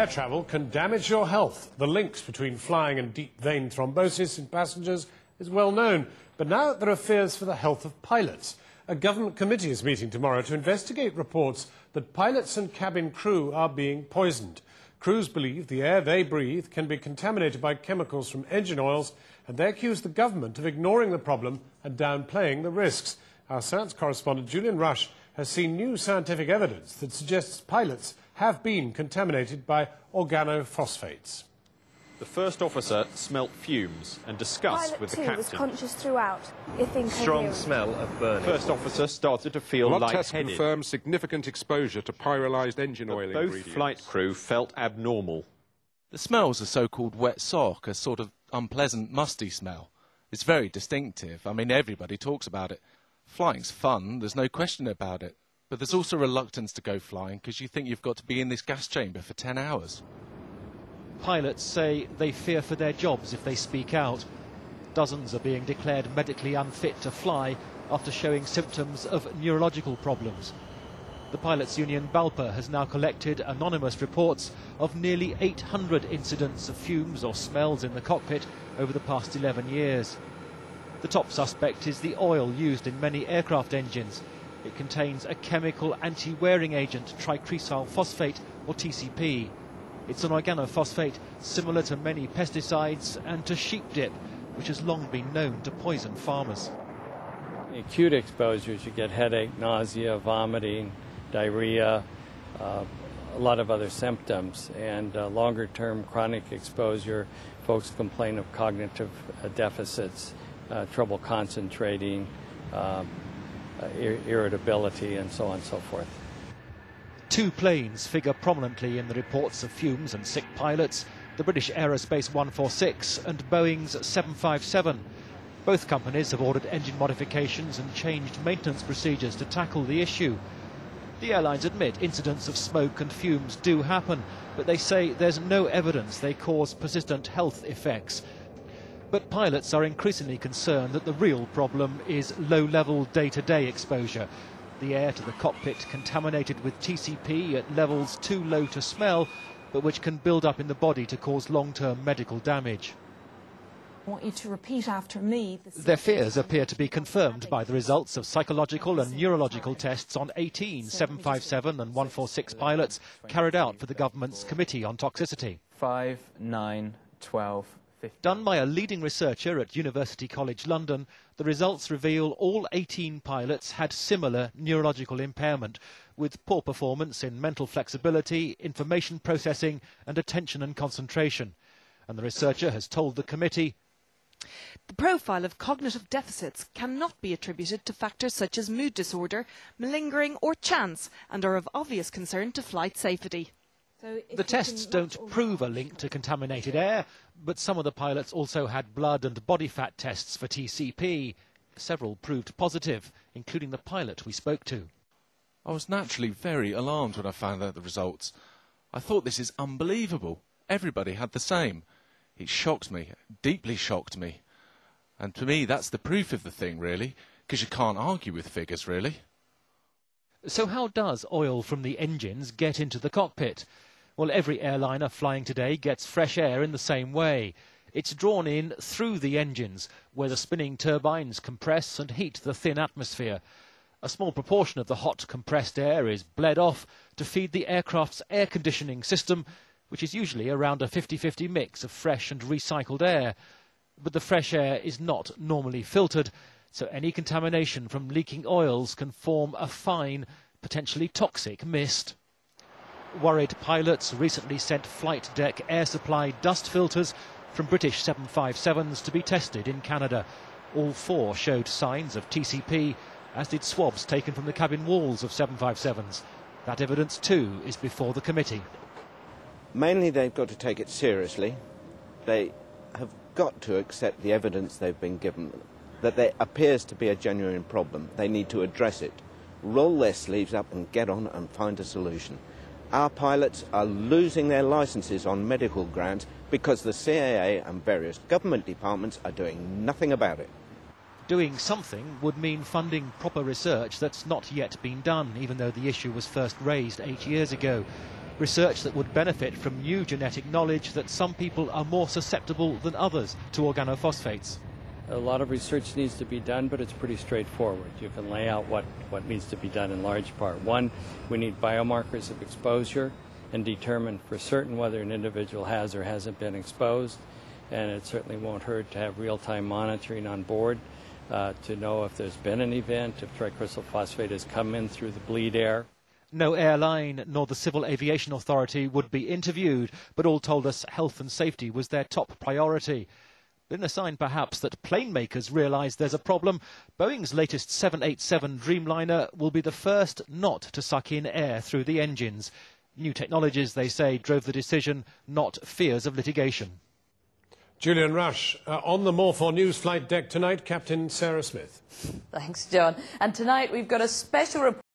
Air travel can damage your health. The links between flying and deep vein thrombosis in passengers is well known. But now there are fears for the health of pilots. A government committee is meeting tomorrow to investigate reports that pilots and cabin crew are being poisoned. Crews believe the air they breathe can be contaminated by chemicals from engine oils, and they accuse the government of ignoring the problem and downplaying the risks. Our science correspondent Julian Rush has seen new scientific evidence that suggests pilots have been contaminated by organophosphates. The first officer smelt fumes and discussed with the captain. Was conscious throughout, if incoherent. Strong smell of burning. First officer started to feel Blood lightheaded. tests confirmed significant exposure to pyrolyzed engine oil ingredients. Both flight crew felt abnormal. The smell's a so-called wet sock, a sort of unpleasant, musty smell. It's very distinctive. I mean, everybody talks about it. Flying's fun, there's no question about it. But there's also reluctance to go flying because you think you've got to be in this gas chamber for 10 hours. Pilots say they fear for their jobs if they speak out. Dozens are being declared medically unfit to fly after showing symptoms of neurological problems. The pilots' union BALPA has now collected anonymous reports of nearly 800 incidents of fumes or smells in the cockpit over the past 11 years. The top suspect is the oil used in many aircraft engines. It contains a chemical anti-wearing agent, tricresyl phosphate, or TCP. It's an organophosphate similar to many pesticides and to sheep dip, which has long been known to poison farmers. Acute exposures, you get headache, nausea, vomiting, diarrhea, a lot of other symptoms. And longer-term chronic exposure, folks complain of cognitive deficits, trouble concentrating, irritability, and so on and so forth. 2 planes figure prominently in the reports of fumes and sick pilots, the British Aerospace 146 and Boeing's 757. Both companies have ordered engine modifications and changed maintenance procedures to tackle the issue. The airlines admit incidents of smoke and fumes do happen, but they say there's no evidence they cause persistent health effects. But pilots are increasingly concerned that the real problem is low-level day-to-day exposure. The air to the cockpit contaminated with TCP at levels too low to smell, but which can build up in the body to cause long-term medical damage. I want you to repeat after me. Their fears appear to be confirmed by the results of psychological and neurological tests on 18 757 and 146 pilots carried out for the government's Committee on Toxicity. 5, 9, 12, 15. Done by a leading researcher at University College London, the results reveal all 18 pilots had similar neurological impairment, with poor performance in mental flexibility, information processing and attention and concentration. And the researcher has told the committee, the profile of cognitive deficits cannot be attributed to factors such as mood disorder, malingering or chance, and are of obvious concern to flight safety. The tests don't prove a link to contaminated air, but some of the pilots also had blood and body fat tests for TCP. Several proved positive, including the pilot we spoke to. I was naturally very alarmed when I found out the results. I thought, this is unbelievable. Everybody had the same. It shocked me, deeply shocked me. And to me, that's the proof of the thing, really, because you can't argue with figures, really. So how does oil from the engines get into the cockpit? Well, every airliner flying today gets fresh air in the same way. It's drawn in through the engines, where the spinning turbines compress and heat the thin atmosphere. A small proportion of the hot compressed air is bled off to feed the aircraft's air conditioning system, which is usually around a 50-50 mix of fresh and recycled air. But the fresh air is not normally filtered, so any contamination from leaking oils can form a fine, potentially toxic mist. Worried pilots recently sent flight deck air supply dust filters from British 757s to be tested in Canada. All 4 showed signs of TCP, as did swabs taken from the cabin walls of 757s. That evidence too is before the committee. Mainly they've got to take it seriously. They have got to accept the evidence they've been given, that there appears to be a genuine problem. They need to address it. Roll their sleeves up and get on and find a solution. Our pilots are losing their licences on medical grounds because the CAA and various government departments are doing nothing about it. Doing something would mean funding proper research that's not yet been done, even though the issue was first raised 8 years ago. research that would benefit from new genetic knowledge that some people are more susceptible than others to organophosphates. A lot of research needs to be done, but it's pretty straightforward. You can lay out what needs to be done in large part. One, we need biomarkers of exposure and determine for certain whether an individual has or hasn't been exposed. And it certainly won't hurt to have real-time monitoring on board to know if there's been an event, if tricrystal phosphate has come in through the bleed air. No airline nor the Civil Aviation Authority would be interviewed, but all told us health and safety was their top priority. In a sign, perhaps, that plane makers realise there's a problem, Boeing's latest 787 Dreamliner will be the first not to suck in air through the engines. New technologies, they say, drove the decision, not fears of litigation. Julian Rush, on the More 4 News flight deck tonight, Captain Sarah Smith. Thanks, John. And tonight we've got a special report.